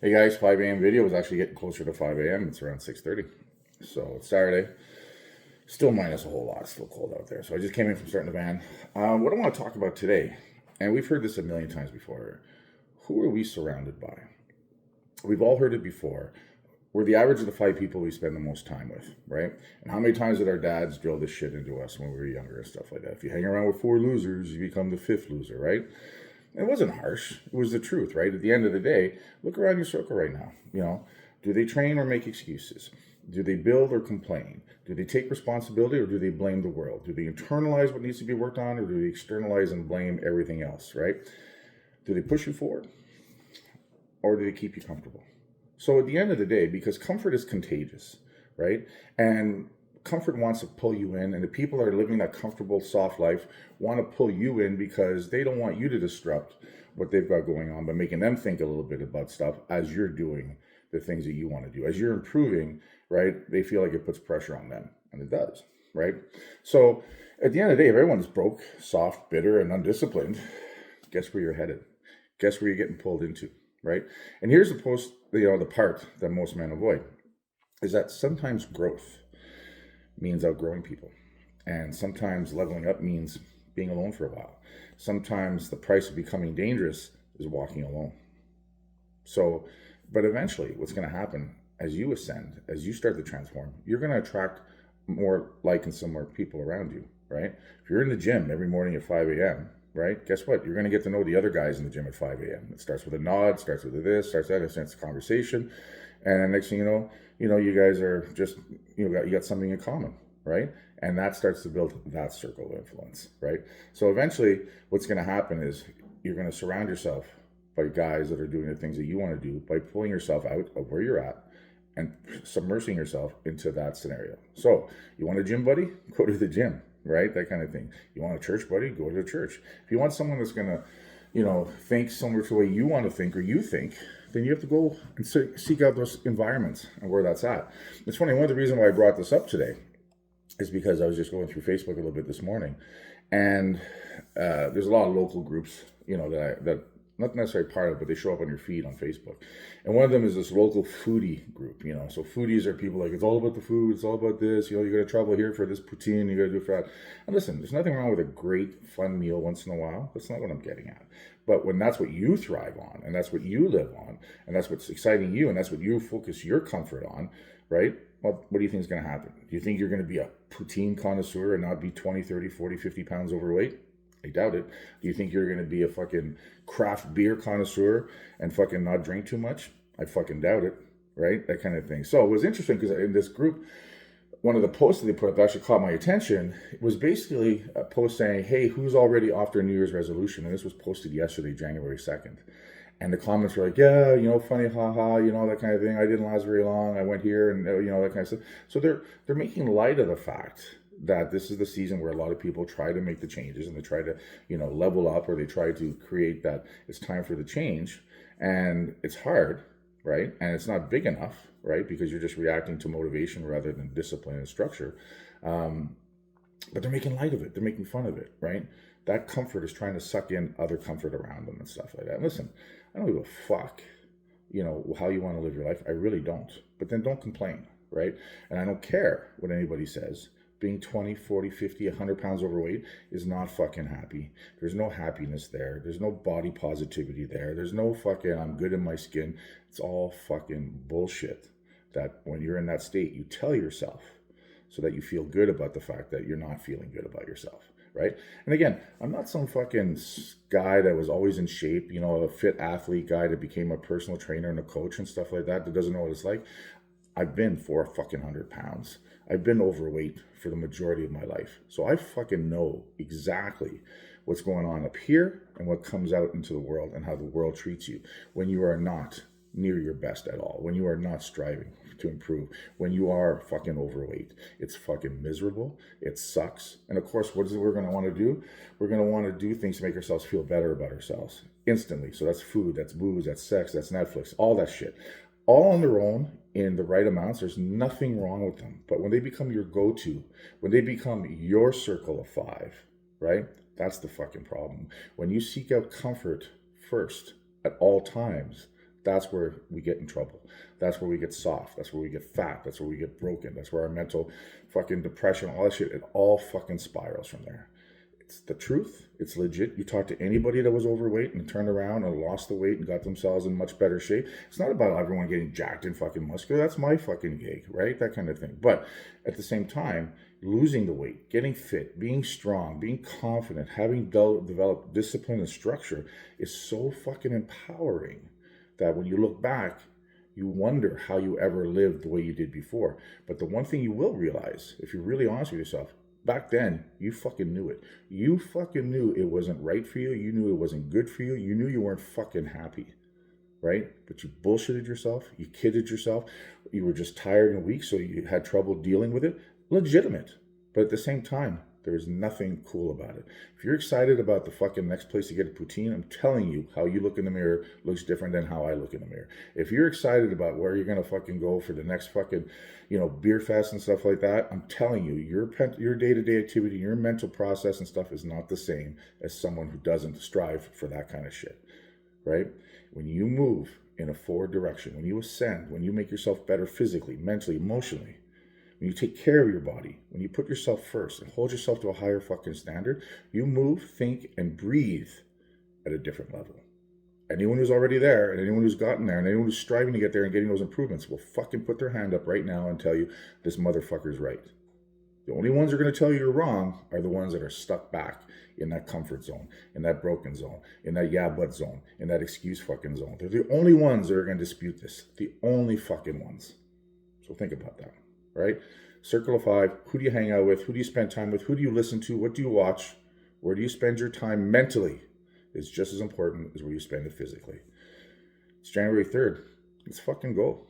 Hey guys, 5 a.m. video is actually getting closer to 5 a.m. It's around 6:30. So it's Saturday. Still minus a whole lot. Still cold out there. So I just came in from starting the van. What I want to talk about today, and we've heard this a million times before, who are we surrounded by? We've all heard it before. We're the average of the 5 people we spend the most time with, right? And how many times did our dads drill this shit into us when we were younger and stuff like that? If you hang around with 4 losers, you become the 5th loser, right? It wasn't harsh. It was the truth, right? At the end of the day, look around your circle right now. Do they train or make excuses? Do they build or complain? Do they take responsibility or do they blame the world? Do they internalize what needs to be worked on or do they externalize and blame everything else, right? Do they push you forward or do they keep you comfortable? So at the end of the day, because comfort is contagious, right? And comfort wants to pull you in, and the people that are living that comfortable, soft life want to pull you in because they don't want you to disrupt what they've got going on by making them think a little bit about stuff as you're doing the things that you want to do. As you're improving, right, they feel like it puts pressure on them, and it does, right? So at the end of the day, if everyone's broke, soft, bitter, and undisciplined, guess where you're headed? Guess where you're getting pulled into, right? And here's the part that most men avoid, is that sometimes growth means outgrowing people. And sometimes leveling up means being alone for a while. Sometimes the price of becoming dangerous is walking alone. So, but eventually what's going to happen as you ascend, as you start to transform, you're going to attract more like and similar people around you, right? If you're in the gym every morning at 5 a.m., right? Guess what? You're going to get to know the other guys in the gym at 5 a.m. It starts with a nod, starts with a this, starts that, it starts a conversation. And next thing you know, you guys are just, you got something in common, right? And that starts to build that circle of influence, right? So eventually what's going to happen is you're going to surround yourself by guys that are doing the things that you want to do by pulling yourself out of where you're at and submersing yourself into that scenario. So you want a gym buddy? Go to the gym, right? That kind of thing. You want a church buddy? Go to the church. If you want someone that's going to, think similar to the way you want to think or you think, then you have to go and seek out those environments and where that's at. It's funny, one of the reasons why I brought this up today is because I was just going through Facebook a little bit this morning, and there's a lot of local groups, that not necessarily part of, but they show up on your feed on Facebook. And one of them is this local foodie group, So foodies are people like, it's all about the food, it's all about this, you got to travel here for this poutine, you got to do for that. And listen, there's nothing wrong with a great, fun meal once in a while. That's not what I'm getting at. But when that's what you thrive on, and that's what you live on, and that's what's exciting you, and that's what you focus your comfort on, right? Well, what do you think is going to happen? Do you think you're going to be a poutine connoisseur and not be 20, 30, 40, 50 pounds overweight? I doubt it. Do you think you're going to be a fucking craft beer connoisseur and fucking not drink too much? I fucking doubt it, right? That kind of thing. So it was interesting because in this group, one of the posts that they put up that actually caught my attention. It was basically a post saying, hey, who's already off their New Year's resolution? And this was posted yesterday, January 2nd. And the comments were like, yeah, funny, haha, that kind of thing. I didn't last very long. I went here and, that kind of stuff. So they're making light of the fact that this is the season where a lot of people try to make the changes and they try to, level up, or they try to create that it's time for the change. And it's hard, right? And it's not big enough, right? Because you're just reacting to motivation rather than discipline and structure. But they're making light of it. They're making fun of it, right? That comfort is trying to suck in other comfort around them and stuff like that. And listen, I don't give a fuck, how you want to live your life. I really don't. But then don't complain, right? And I don't care what anybody says. Being 20, 40, 50, 100 pounds overweight is not fucking happy. There's no happiness there. There's no body positivity there. There's no fucking I'm good in my skin. It's all fucking bullshit that when you're in that state, you tell yourself so that you feel good about the fact that you're not feeling good about yourself, right? And again, I'm not some fucking guy that was always in shape, a fit athlete guy that became a personal trainer and a coach and stuff like that doesn't know what it's like. I've been 400 pounds. I've been overweight for the majority of my life. So I fucking know exactly what's going on up here and what comes out into the world and how the world treats you when you are not near your best at all, when you are not striving to improve, when you are fucking overweight. It's fucking miserable. It sucks. And of course, what is it we're going to want to do? We're going to want to do things to make ourselves feel better about ourselves instantly. So that's food, that's booze, that's sex, that's Netflix, all that shit. All on their own in the right amounts, there's nothing wrong with them. But when they become your go-to, when they become your circle of 5, right? That's the fucking problem. When you seek out comfort first at all times, That's where we get in trouble. That's where we get soft. That's where we get fat. That's where we get broken. That's where our mental fucking depression, all that shit, it all fucking spirals from there. It's the truth. It's legit. You talk to anybody that was overweight and turned around and lost the weight and got themselves in much better shape. It's not about everyone getting jacked and fucking muscular. That's my fucking gig, right? That kind of thing. But at the same time, losing the weight, getting fit, being strong, being confident, having developed discipline and structure is so fucking empowering that when you look back, you wonder how you ever lived the way you did before. But the one thing you will realize, if you're really honest with yourself, back then, you fucking knew it. You fucking knew it wasn't right for you. You knew it wasn't good for you. You knew you weren't fucking happy, right? But you bullshitted yourself. You kidded yourself. You were just tired and weak, so you had trouble dealing with it. Legitimate. But at the same time, there's nothing cool about it. If you're excited about the fucking next place to get a poutine, I'm telling you, how you look in the mirror looks different than how I look in the mirror. If you're excited about where you're gonna fucking go for the next fucking, beer fest and stuff like that, I'm telling you, your day-to-day activity, your mental process and stuff is not the same as someone who doesn't strive for that kind of shit, right? When you move in a forward direction, when you ascend, when you make yourself better physically, mentally, emotionally, when you take care of your body, when you put yourself first and hold yourself to a higher fucking standard, you move, think, and breathe at a different level. Anyone who's already there, and anyone who's gotten there, and anyone who's striving to get there and getting those improvements will fucking put their hand up right now and tell you this motherfucker's right. The only ones who are going to tell you you're wrong are the ones that are stuck back in that comfort zone, in that broken zone, in that yeah but zone, in that excuse fucking zone. They're the only ones that are going to dispute this. The only fucking ones. So think about that. Right? Circle of five. Who do you hang out with? Who do you spend time with? Who do you listen to? What do you watch? Where do you spend your time mentally? Is just as important as where you spend it physically. It's January 3rd. Let's fucking go.